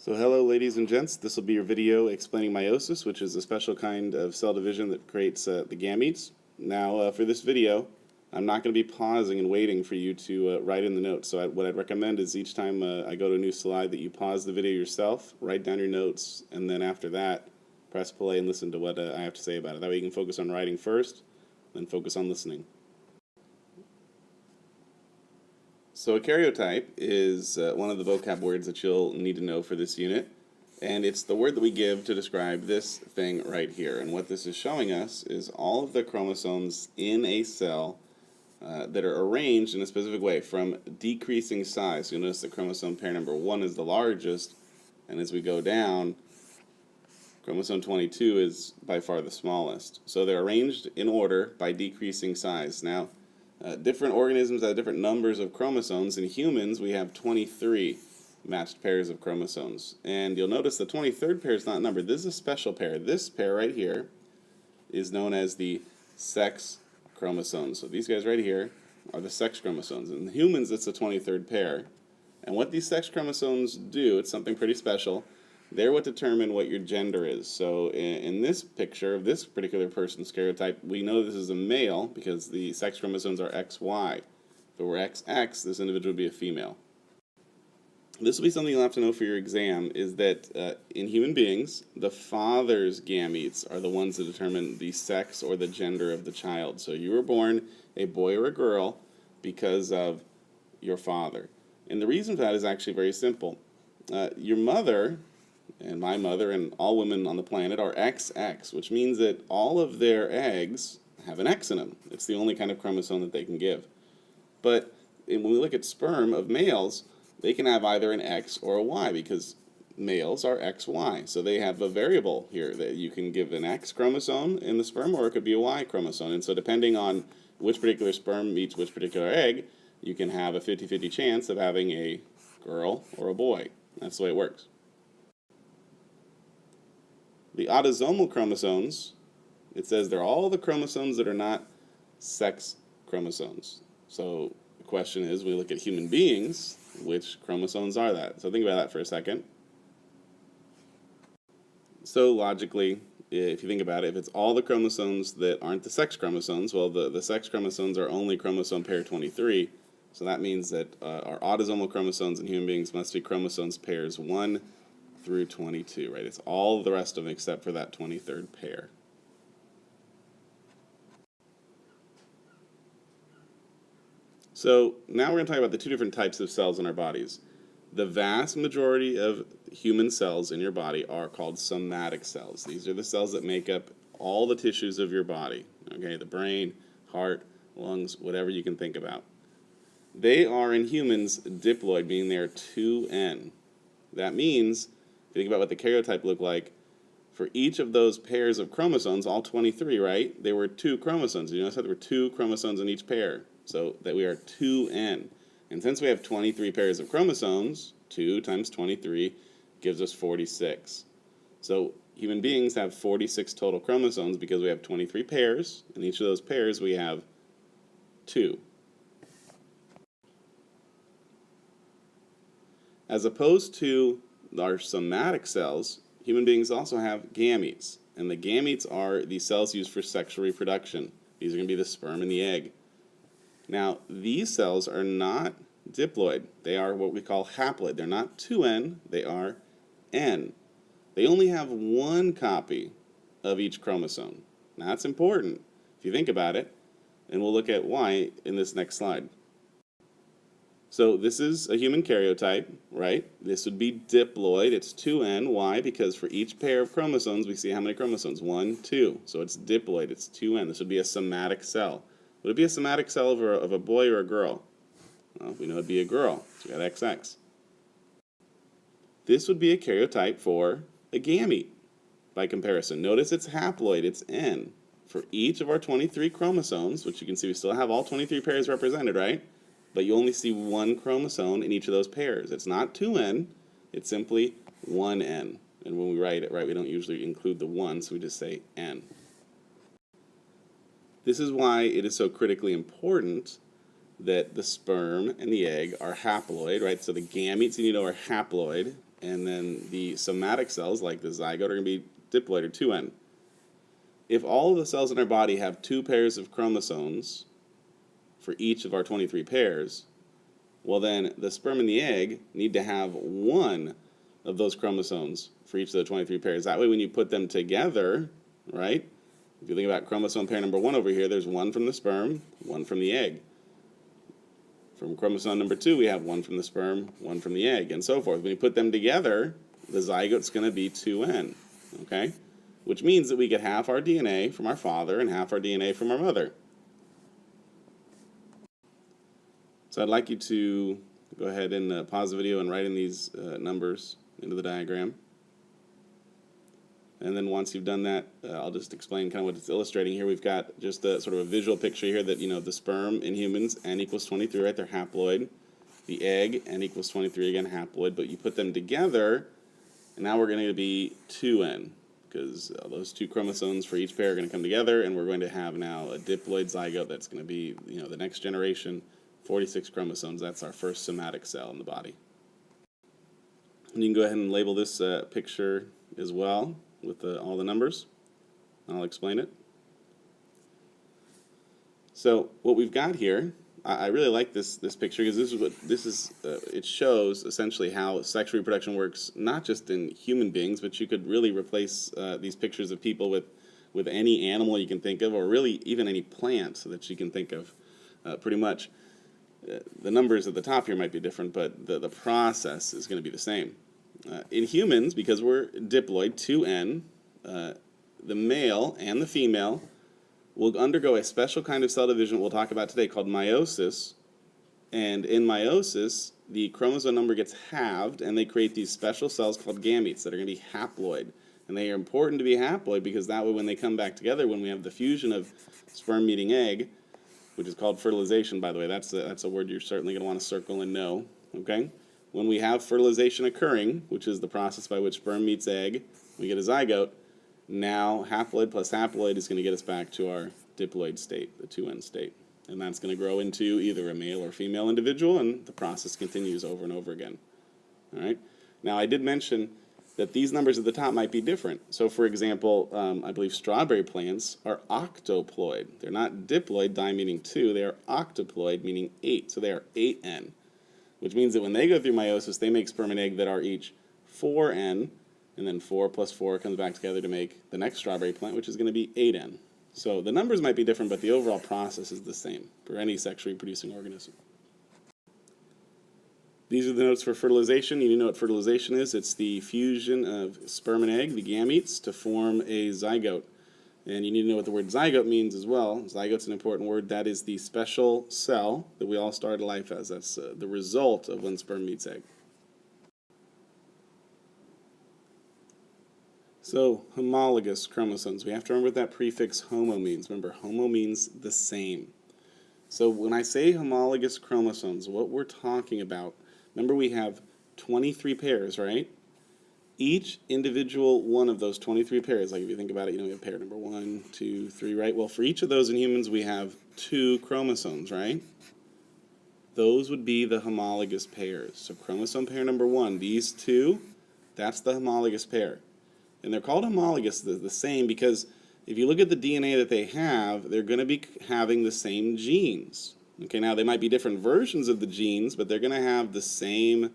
So hello ladies and gents, this will be your video explaining meiosis, which is a special kind of cell division that creates the gametes. Now for this video, I'm not going to be pausing and waiting for you to write in the notes. So what I'd recommend is each time I go to a new slide that you pause the video yourself, write down your notes, and then after that, press play and listen to what I have to say about it. That way you can focus on writing first, then focus on listening. So a karyotype is one of the vocab words that you'll need to know for this unit, and it's the word that we give to describe this thing right here. And what this is showing us is all of the chromosomes in a cell that are arranged in a specific way from decreasing size. So you'll notice that chromosome pair number 1 is the largest, and as we go down, chromosome 22 is by far the smallest. So they're arranged in order by decreasing size. Now, different organisms have different numbers of chromosomes. In humans, we have 23 matched pairs of chromosomes. And you'll notice the 23rd pair is not numbered. This is a special pair. This pair right here is known as the sex chromosomes. So these guys right here are the sex chromosomes. In humans, it's the 23rd pair. And what these sex chromosomes do, it's something pretty special. They're what determine what your gender is. So in this picture of this particular person's karyotype, we know this is a male because the sex chromosomes are XY. If it were XX, this individual would be a female. This will be something you'll have to know for your exam, is that in human beings, the father's gametes are the ones that determine the sex or the gender of the child. So you were born a boy or a girl because of your father. And the reason for that is actually very simple. Your mother and my mother and all women on the planet are XX, which means that all of their eggs have an X in them. It's the only kind of chromosome that they can give. But when we look at sperm of males, they can have either an X or a Y because males are XY. So they have a variable here that you can give an X chromosome in the sperm, or it could be a Y chromosome. And so depending on which particular sperm meets which particular egg, you can have a 50-50 chance of having a girl or a boy. That's the way it works. The autosomal chromosomes, it says they're all the chromosomes that are not sex chromosomes. So the question is, we look at human beings, which chromosomes are that? So think about that for a second. So logically, if you think about it, if it's all the chromosomes that aren't the sex chromosomes, well, the sex chromosomes are only chromosome pair 23. So that means that our autosomal chromosomes in human beings must be chromosomes pairs 1 through 22, right? It's all the rest of them except for that 23rd pair. So now we're going to talk about the two different types of cells in our bodies. The vast majority of human cells in your body are called somatic cells. These are the cells that make up all the tissues of your body, okay? The brain, heart, lungs, whatever you can think about. They are in humans diploid, meaning they are 2N. That means, if you think about what the karyotype looked like, for each of those pairs of chromosomes, all 23, right, there were 2 chromosomes. You notice that there were 2 chromosomes in each pair, so that we are 2N. And since we have 23 pairs of chromosomes, 2 times 23 gives us 46. So human beings have 46 total chromosomes because we have 23 pairs. In each of those pairs, we have 2. As opposed to our somatic cells, human beings also have gametes. And the gametes are the cells used for sexual reproduction. These are going to be the sperm and the egg. Now, these cells are not diploid. They are what we call haploid. They're not 2N, they are N. They only have 1 copy of each chromosome. Now, that's important if you think about it, and we'll look at why in this next slide. So this is a human karyotype, right? This would be diploid. It's 2N. Why? Because for each pair of chromosomes, we see how many chromosomes? 1, 2. So it's diploid. It's 2N. This would be a somatic cell. Would it be a somatic cell of a boy or a girl? Well, we know it would be a girl. So we got XX. This would be a karyotype for a gamete by comparison. Notice it's haploid. It's N. For each of our 23 chromosomes, which you can see we still have all 23 pairs represented, right? But you only see 1 chromosome in each of those pairs. It's not 2N, it's simply 1N. And when we write it, right, we don't usually include the 1, so we just say N. This is why it is so critically important that the sperm and the egg are haploid, right? So the gametes you need to know are haploid, and then the somatic cells, like the zygote, are going to be diploid or 2N. If all of the cells in our body have 2 pairs of chromosomes for each of our 23 pairs, well then the sperm and the egg need to have 1 of those chromosomes for each of the 23 pairs. That way when you put them together, right, if you think about chromosome pair number 1 over here, there's 1 from the sperm, 1 from the egg. From chromosome number 2, we have 1 from the sperm, 1 from the egg, and so forth. When you put them together, the zygote's going to be 2N, okay? Which means that we get half our DNA from our father and half our DNA from our mother. So I'd like you to go ahead and pause the video and write in these numbers into the diagram. And then once you've done that, I'll just explain kind of what it's illustrating here. We've got just a sort of a visual picture here that, the sperm in humans, N equals 23, right? They're haploid. The egg, N equals 23, again, haploid. But you put them together, and now we're going to be 2N, because those 2 chromosomes for each pair are going to come together, and we're going to have now a diploid zygote that's going to be, the next generation, 46 chromosomes. That's our first somatic cell in the body. And you can go ahead and label this picture as well with all the numbers. I'll explain it. So what we've got here, I really like this picture because it shows essentially how sexual reproduction works, not just in human beings, but you could really replace these pictures of people with any animal you can think of, or really even any plant that you can think of, pretty much. The numbers at the top here might be different, but the process is going to be the same. In humans, because we're diploid, 2N, the male and the female will undergo a special kind of cell division we'll talk about today called meiosis. And in meiosis, the chromosome number gets halved, and they create these special cells called gametes that are going to be haploid. And they are important to be haploid because that way when they come back together, when we have the fusion of sperm meeting egg, which is called fertilization, by the way, that's a word you're certainly going to want to circle and know, okay? When we have fertilization occurring, which is the process by which sperm meets egg, we get a zygote. Now haploid plus haploid is going to get us back to our diploid state, the 2N state. And that's going to grow into either a male or female individual, and the process continues over and over again. All right? Now, I did mention that these numbers at the top might be different. So, for example, I believe strawberry plants are octoploid. They're not diploid, di meaning 2. They are octoploid, meaning 8. So they are 8N. Which means that when they go through meiosis, they make sperm and egg that are each 4N, and then 4 plus 4 comes back together to make the next strawberry plant, which is going to be 8N. So the numbers might be different, but the overall process is the same for any sexually reproducing organism. These are the notes for fertilization. You need to know what fertilization is. It's the fusion of sperm and egg, the gametes, to form a zygote. And you need to know what the word zygote means as well. Zygote's an important word. That is the special cell that we all start life as. That's the result of when sperm meets egg. So, homologous chromosomes. We have to remember what that prefix homo means. Remember, homo means the same. So when I say homologous chromosomes, what we're talking about, remember we have 23 pairs, right? Each individual one of those 23 pairs, like if you think about it, we have pair number 1, 2, 3, right? Well, for each of those in humans, we have 2 chromosomes, right? Those would be the homologous pairs. So chromosome pair number 1, these 2, that's the homologous pair. And they're called homologous, the same, because if you look at the DNA that they have, they're going to be having the same genes. Okay, now they might be different versions of the genes, but they're going to have the same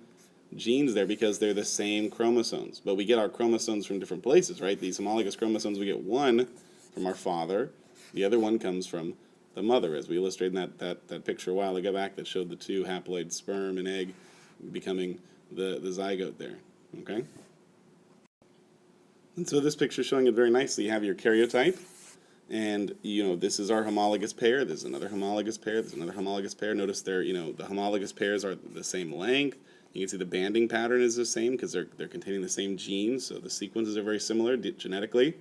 genes there because they're the same chromosomes. But we get our chromosomes from different places, right? These homologous chromosomes, we get one from our father. The other one comes from the mother, as we illustrated in that picture a while ago back that showed the 2 haploid sperm and egg becoming the zygote there, okay? And so this picture is showing it very nicely. You have your karyotype, and this is our homologous pair. There's another homologous pair. There's another homologous pair. Notice they're the homologous pairs are the same length. You can see the banding pattern is the same because they're containing the same genes, so the sequences are very similar genetically.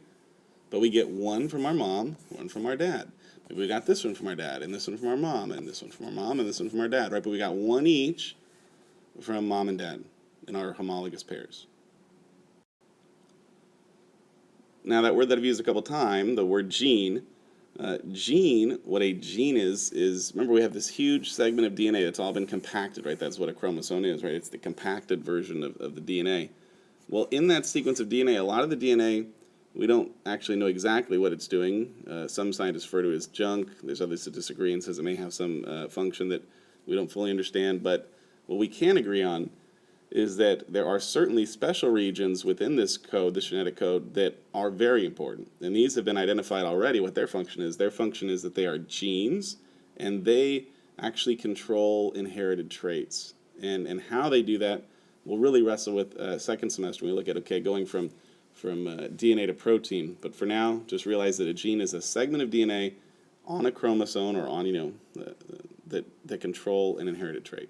But we get one from our mom, one from our dad. Maybe we got this one from our dad, and this one from our mom, and this one from our mom, and this one from our dad, right? But we got one each from mom and dad in our homologous pairs. Now that word that I've used a couple times, the word gene, Gene, what a gene is, remember we have this huge segment of DNA that's all been compacted, right? That's what a chromosome is, right? It's the compacted version of the DNA. Well, in that sequence of DNA, a lot of the DNA, we don't actually know exactly what it's doing. Some scientists refer to it as junk. There's others that disagree and says it may have some function that we don't fully understand. But what we can agree on is that there are certainly special regions within this code, this genetic code, that are very important. And these have been identified already what their function is. Their function is that they are genes, and they actually control inherited traits. And how they do that, we'll really wrestle with second semester when we look at, okay, going from DNA to protein. But for now, just realize that a gene is a segment of DNA on a chromosome or on, that control an inherited trait.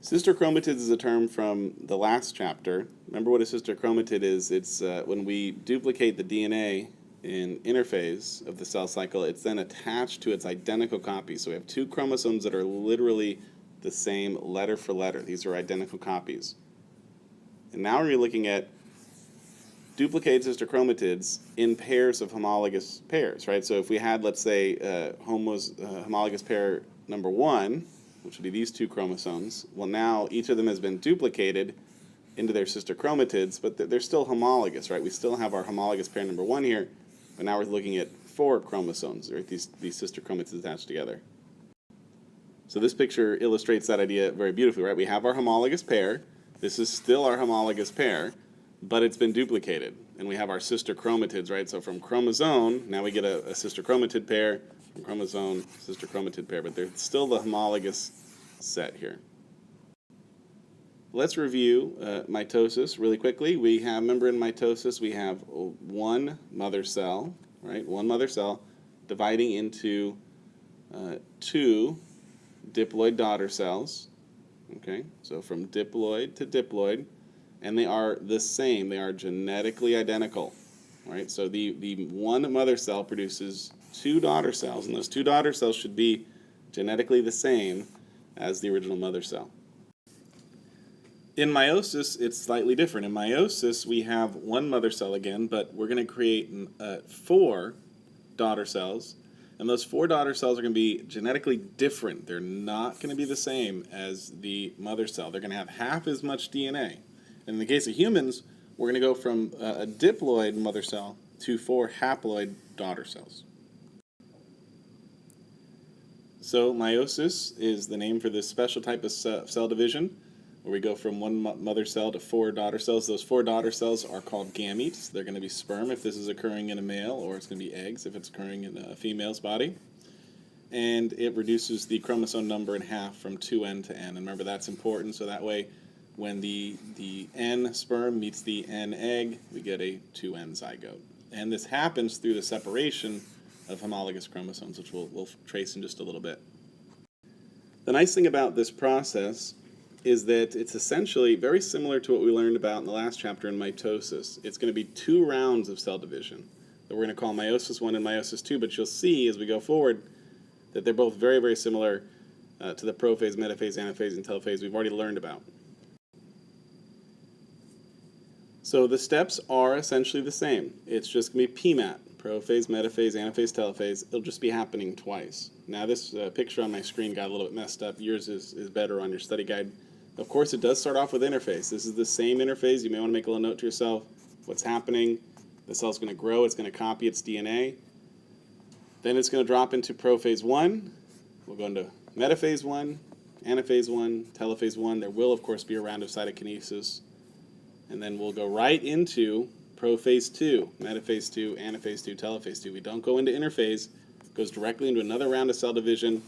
Sister chromatids is a term from the last chapter. Remember what a sister chromatid is? It's when we duplicate the DNA in interphase of the cell cycle, it's then attached to its identical copy. So we have two chromosomes that are literally the same letter for letter. These are identical copies. And now we're looking at duplicated sister chromatids in pairs of homologous pairs, right? So if we had, let's say, homologous pair number 1, which would be these two chromosomes, well, now each of them has been duplicated into their sister chromatids, but they're still homologous, right? We still have our homologous pair number 1 here, but now we're looking at 4 chromosomes, right? These sister chromatids attached together. So this picture illustrates that idea very beautifully, right? We have our homologous pair. This is still our homologous pair, but it's been duplicated. And we have our sister chromatids, right? So from chromosome, now we get a sister chromatid pair. From chromosome, sister chromatid pair, but they're still the homologous set here. Let's review mitosis really quickly. We have, remember in mitosis, we have one mother cell, right? One mother cell dividing into 2 diploid daughter cells. Okay, so from diploid to diploid, and they are the same. They are genetically identical, right? So the one mother cell produces 2 daughter cells, and those 2 daughter cells should be genetically the same as the original mother cell. In meiosis, it's slightly different. In meiosis, we have one mother cell again, but we're going to create 4 daughter cells, and those 4 daughter cells are going to be genetically different. They're not going to be the same as the mother cell. They're going to have half as much DNA. And in the case of humans, we're going to go from a diploid mother cell to 4 haploid daughter cells. So meiosis is the name for this special type of cell division, where we go from one mother cell to 4 daughter cells. Those 4 daughter cells are called gametes. They're going to be sperm if this is occurring in a male, or it's going to be eggs if it's occurring in a female's body. And it reduces the chromosome number in half from 2n to n. And remember, that's important, so that way when the N sperm meets the N egg, we get a 2n zygote. And this happens through the separation of homologous chromosomes, which we'll trace in just a little bit. The nice thing about this process is that it's essentially very similar to what we learned about in the last chapter in mitosis. It's going to be 2 rounds of cell division that we're going to call meiosis 1 and meiosis 2, but you'll see as we go forward that they're both very, very similar to the prophase, metaphase, anaphase, and telophase we've already learned about. So the steps are essentially the same. It's just going to be PMAT. Prophase, metaphase, anaphase, telophase. It'll just be happening twice. Now this picture on my screen got a little bit messed up. Yours is better on your study guide. Of course, it does start off with interphase. This is the same interphase. You may want to make a little note to yourself. What's happening? The cell's going to grow. It's going to copy its DNA. Then it's going to drop into prophase 1. We'll go into metaphase 1, anaphase 1, telophase 1. There will, of course, be a round of cytokinesis. And then we'll go right into prophase 2, metaphase 2, anaphase 2, telophase 2. We don't go into interphase. It goes directly into another round of cell division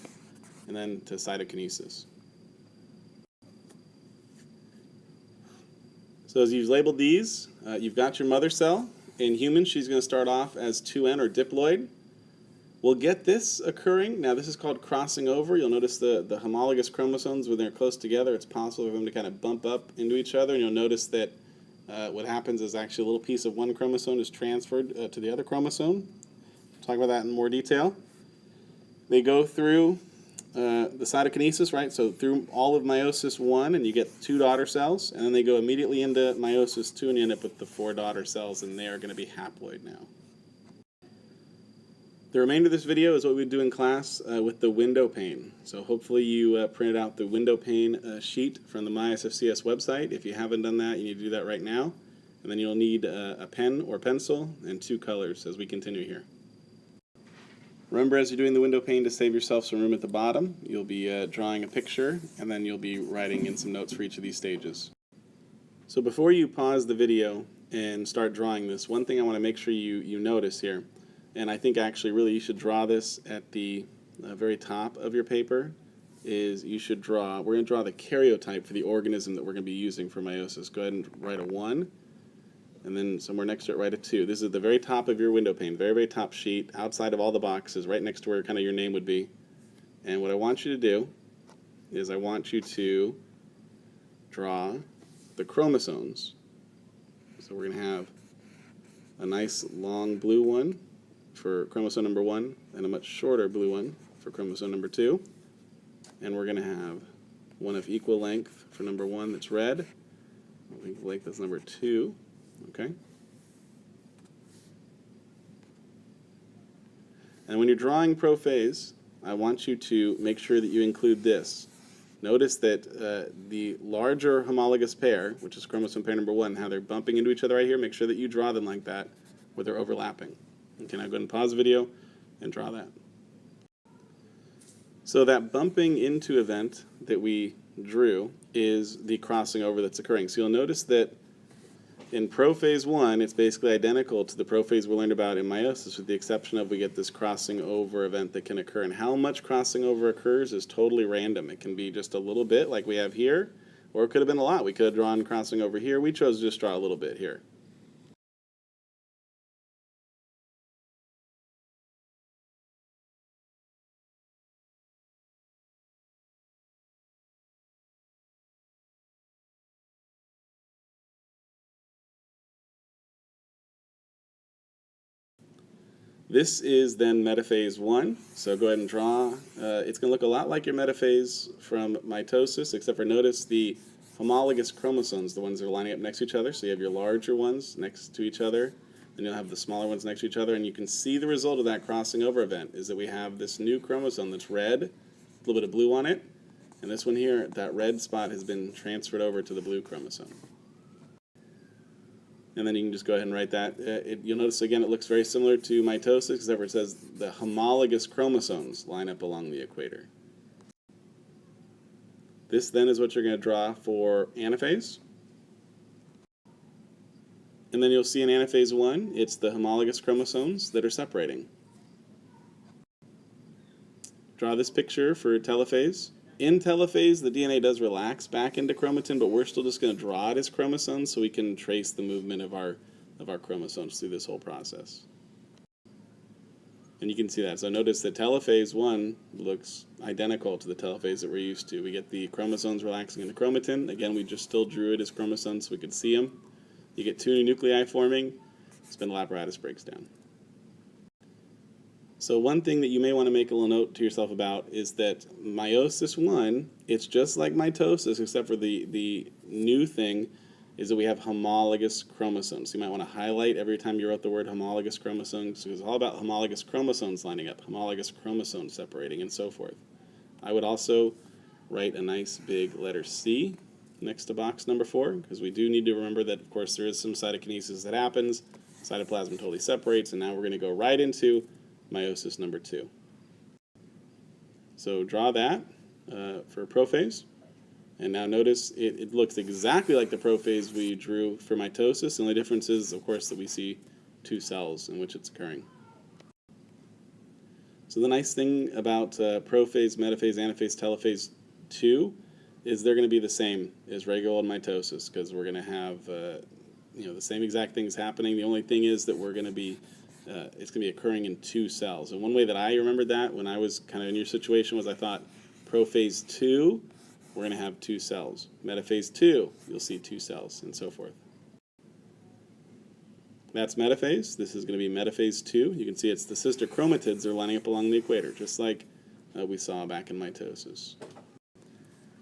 and then to cytokinesis. So as you've labeled these, you've got your mother cell. In humans, she's going to start off as 2n or diploid. We'll get this occurring. Now this is called crossing over. You'll notice the homologous chromosomes, when they're close together, it's possible for them to kind of bump up into each other, and you'll notice that what happens is actually a little piece of one chromosome is transferred to the other chromosome. We'll talk about that in more detail. They go through the cytokinesis, right? So through all of meiosis 1, and you get 2 daughter cells, and then they go immediately into meiosis 2, and you end up with the 4 daughter cells, and they are going to be haploid now. The remainder of this video is what we do in class with the window pane. So hopefully you printed out the window pane sheet from the MySFCS website. If you haven't done that, you need to do that right now. And then you'll need a pen or pencil and 2 colors as we continue here. Remember, as you're doing the window pane, to save yourself some room at the bottom. You'll be drawing a picture, and then you'll be writing in some notes for each of these stages. So before you pause the video and start drawing this, one thing I want to make sure you notice here, and I think actually really you should draw this at the very top of your paper, is you should draw, we're going to draw the karyotype for the organism that we're going to be using for meiosis. Go ahead and write a 1, and then somewhere next to it write a 2. This is at the very top of your window pane, very, very top sheet, outside of all the boxes, right next to where kind of your name would be. And what I want you to do is I want you to draw the chromosomes. So we're going to have a nice long blue one for chromosome number 1 and a much shorter blue one for chromosome number 2. And we're going to have one of equal length for number 1 that's red, equal length that's number 2. Okay? And when you're drawing prophase, I want you to make sure that you include this. Notice that the larger homologous pair, which is chromosome pair number 1, how they're bumping into each other right here, make sure that you draw them like that where they're overlapping. Okay, now go ahead and pause the video and draw that. So that bumping into event that we drew is the crossing over that's occurring. So you'll notice that in prophase 1, it's basically identical to the prophase we learned about in meiosis, with the exception of we get this crossing over event that can occur. And how much crossing over occurs is totally random. It can be just a little bit like we have here, or it could have been a lot. We could have drawn crossing over here. We chose to just draw a little bit here. This is then metaphase 1, so go ahead and draw. It's going to look a lot like your metaphase from mitosis, except for notice the homologous chromosomes, the ones that are lining up next to each other. So you have your larger ones next to each other, and you'll have the smaller ones next to each other, and you can see the result of that crossing over event is that we have this new chromosome that's red, a little bit of blue on it, and this one here, that red spot has been transferred over to the blue chromosome. And then you can just go ahead and write that. You'll notice, again, it looks very similar to mitosis, except for it says the homologous chromosomes line up along the equator. This then is what you're going to draw for anaphase. And then you'll see in anaphase 1, it's the homologous chromosomes that are separating. Draw this picture for telophase. In telophase, the DNA does relax back into chromatin, but we're still just going to draw it as chromosomes so we can trace the movement of our chromosomes through this whole process. And you can see that. So notice that telophase 1 looks identical to the telophase that we're used to. We get the chromosomes relaxing into chromatin. Again, we just still drew it as chromosomes so we could see them. You get 2 new nuclei forming. Spindle apparatus breaks down. So one thing that you may want to make a little note to yourself about is that meiosis 1, it's just like mitosis, except for the new thing is that we have homologous chromosomes. So you might want to highlight every time you wrote the word homologous chromosomes, because it's all about homologous chromosomes lining up, homologous chromosomes separating, and so forth. I would also write a nice big letter C next to box number 4, because we do need to remember that, of course, there is some cytokinesis that happens. Cytoplasm totally separates, and now we're going to go right into meiosis number 2. So draw that for prophase. And now notice it looks exactly like the prophase we drew for mitosis. The only difference is, of course, that we see 2 cells in which it's occurring. So the nice thing about prophase, metaphase, anaphase, telophase 2 is they're going to be the same as regular old mitosis, because we're going to have the same exact things happening. The only thing is that we're going to be it's going to be occurring in 2 cells. And one way that I remembered that when I was kind of in your situation was I thought prophase 2, we're going to have 2 cells. Metaphase 2, you'll see 2 cells, and so forth. That's metaphase. This is going to be metaphase 2. You can see it's the sister chromatids that are lining up along the equator, just like we saw back in mitosis.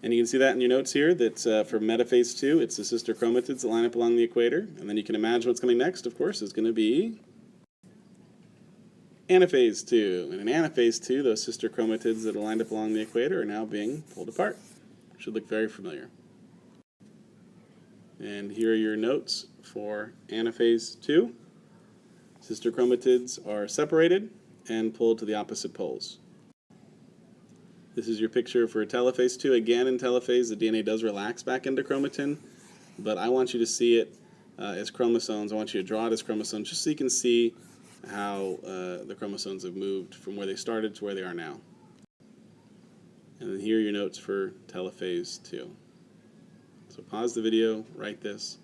And you can see that in your notes here, that for metaphase 2, it's the sister chromatids that line up along the equator. And then you can imagine what's coming next, of course, is going to be anaphase 2. And in anaphase 2, those sister chromatids that are lined up along the equator are now being pulled apart. Should look very familiar. And here are your notes for anaphase 2. Sister chromatids are separated and pulled to the opposite poles. This is your picture for telophase 2. Again, in telophase, the DNA does relax back into chromatin, but I want you to see it as chromosomes. I want you to draw it as chromosomes just so you can see how the chromosomes have moved from where they started to where they are now. And then here are your notes for telophase 2. So pause the video, write this.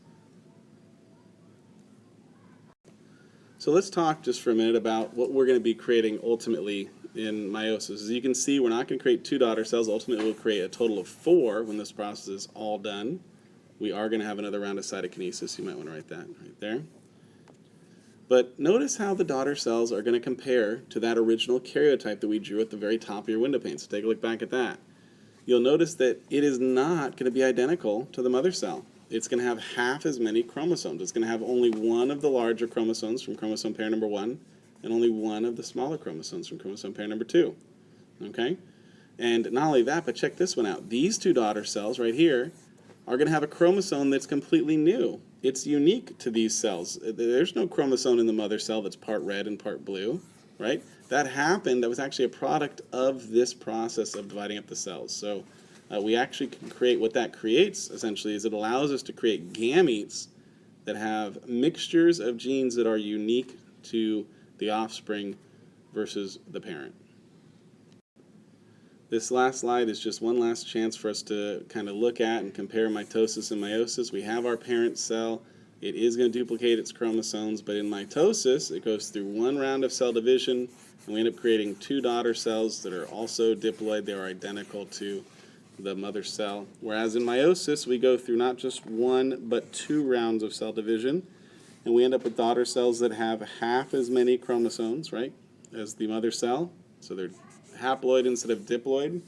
So let's talk just for a minute about what we're going to be creating ultimately in meiosis. As you can see, we're not going to create 2 daughter cells. Ultimately, we'll create a total of 4 when this process is all done. We are going to have another round of cytokinesis. You might want to write that right there. But notice how the daughter cells are going to compare to that original karyotype that we drew at the very top of your window pane. So take a look back at that. You'll notice that it is not going to be identical to the mother cell. It's going to have half as many chromosomes. It's going to have only one of the larger chromosomes from chromosome pair number 1 and only one of the smaller chromosomes from chromosome pair number 2. Okay? And not only that, but check this one out. These 2 daughter cells right here are going to have a chromosome that's completely new. It's unique to these cells. There's no chromosome in the mother cell that's part red and part blue, right? That happened, that was actually a product of this process of dividing up the cells. So we actually can create, what that creates essentially is it allows us to create gametes that have mixtures of genes that are unique to the offspring versus the parent. This last slide is just one last chance for us to kind of look at and compare mitosis and meiosis. We have our parent cell. It is going to duplicate its chromosomes, but in mitosis, it goes through one round of cell division, and we end up creating 2 daughter cells that are also diploid. They are identical to the mother cell. Whereas in meiosis, we go through not just 1, but 2 rounds of cell division, and we end up with daughter cells that have half as many chromosomes, right, as the mother cell. So they're haploid instead of diploid.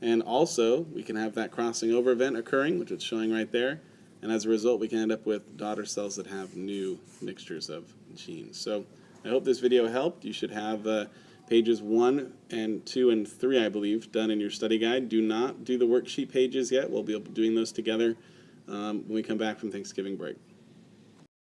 And also, we can have that crossing over event occurring, which it's showing right there. And as a result, we can end up with daughter cells that have new mixtures of genes. So I hope this video helped. You should have pages 1 and 2 and 3, I believe, done in your study guide. Do not do the worksheet pages yet. We'll be doing those together when we come back from Thanksgiving break.